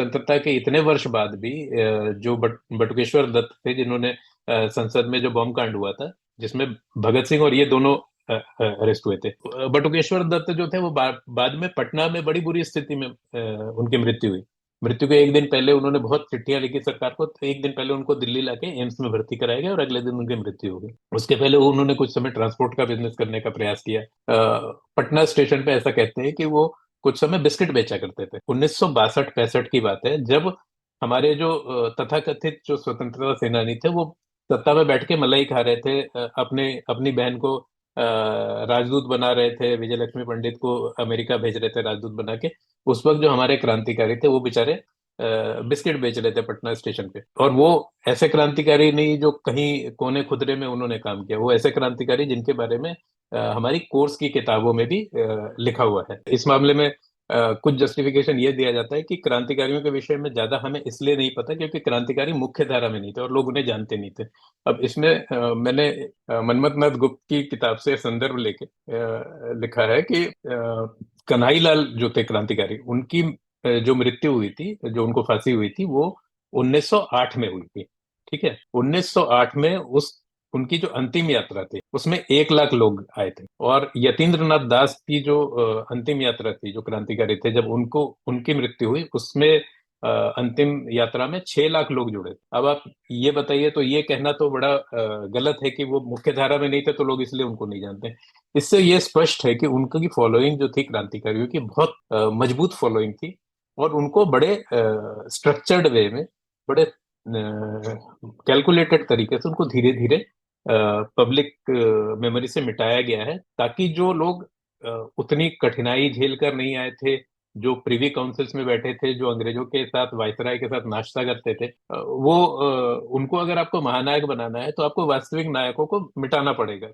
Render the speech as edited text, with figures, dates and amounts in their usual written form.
स्वतंत्रता के इतने वर्ष बाद भी जो बटुकेश्वर दत्त थे, जिन्होंने संसद में जो बॉम्ब कांड हुआ था, जिसमें भगत सिंह और ये दोनों अरेस्ट हुए थे। बटुकेश्वर दत्त जो थे वो बाद में पटना में बड़ी बुरी स्थिति में उनकी मृत्यु हुई। मृत्यु के एक दिन पहले उन्होंने बहुत चिट्ठियां लिखी सरकार को, तो एक दिन पहले उनको दिल्ली लाके एम्स में भर्ती कराया गया और अगले दिन उनकी मृत्यु हो गई। उसके पहले उन्होंने कुछ समय ट्रांसपोर्ट का बिजनेस करने का प्रयास किया। पटना स्टेशन पे ऐसा कहते हैं कि वो कुछ समय बिस्किट बेचा करते थे। 1962-65 की बात है, जब हमारे जो तथाकथित जो स्वतंत्रता सेनानी थे, वो सत्ता में बैठ के मलाई खा रहे थे, अपने अपनी बहन को राजदूत बना रहे थे, विजय लक्ष्मी पंडित को अमेरिका भेज रहे थे राजदूत बना के। उस वक्त जो हमारे क्रांतिकारी थे वो बेचारे बिस्किट बेच रहे थे पटना स्टेशन पे। और वो ऐसे क्रांतिकारी नहीं जो कहीं कोने खुदरे में उन्होंने काम किया, वो ऐसे क्रांतिकारी जिनके बारे में हमारी कोर्स की किताबों में भी लिखा हुआ है। इस मामले में कुछ जस्टिफिकेशन ये दिया जाता है कि क्रांतिकारियों के विषय में ज्यादा हमें इसलिए नहीं पता क्योंकि क्रांतिकारी मुख्य धारा में नहीं थे और लोग उन्हें जानते नहीं थे। अब इसमें मैंने मनमथ नाथ गुप्त की किताब से संदर्भ लेके लिखा है कि कन्हई लाल जो थे क्रांतिकारी, उनकी जो मृत्यु हुई थी, जो उनको फांसी हुई थी, वो 1908 में हुई थी। ठीक है, 1908 में उस उनकी जो अंतिम यात्रा थी उसमें 1 लाख लोग आए थे। और यतीन्द्र नाथ दास की जो अंतिम यात्रा थी, जो क्रांतिकारी थे, जब उनको उनकी मृत्यु हुई, उसमें अंतिम यात्रा में 6 लाख लोग जुड़े थे। अब आप ये बताइए, तो ये कहना तो बड़ा गलत है कि वो मुख्य धारा में नहीं थे तो लोग इसलिए उनको नहीं जानते। इससे ये स्पष्ट है कि उनकी फॉलोइंग जो थी क्रांतिकारियों की, बहुत मजबूत फॉलोइंग थी। और उनको बड़े स्ट्रक्चर्ड वे में, बड़े कैलकुलेटेड तरीके से उनको धीरे धीरे पब्लिक मेमोरी से मिटाया गया है, ताकि जो लोग उतनी कठिनाई झेल कर नहीं आए थे, जो प्रिवी काउंसिल्स में बैठे थे, जो अंग्रेजों के साथ वायसराय के साथ नाश्ता करते थे, वो उनको अगर आपको महानायक बनाना है तो आपको वास्तविक नायकों को मिटाना पड़ेगा।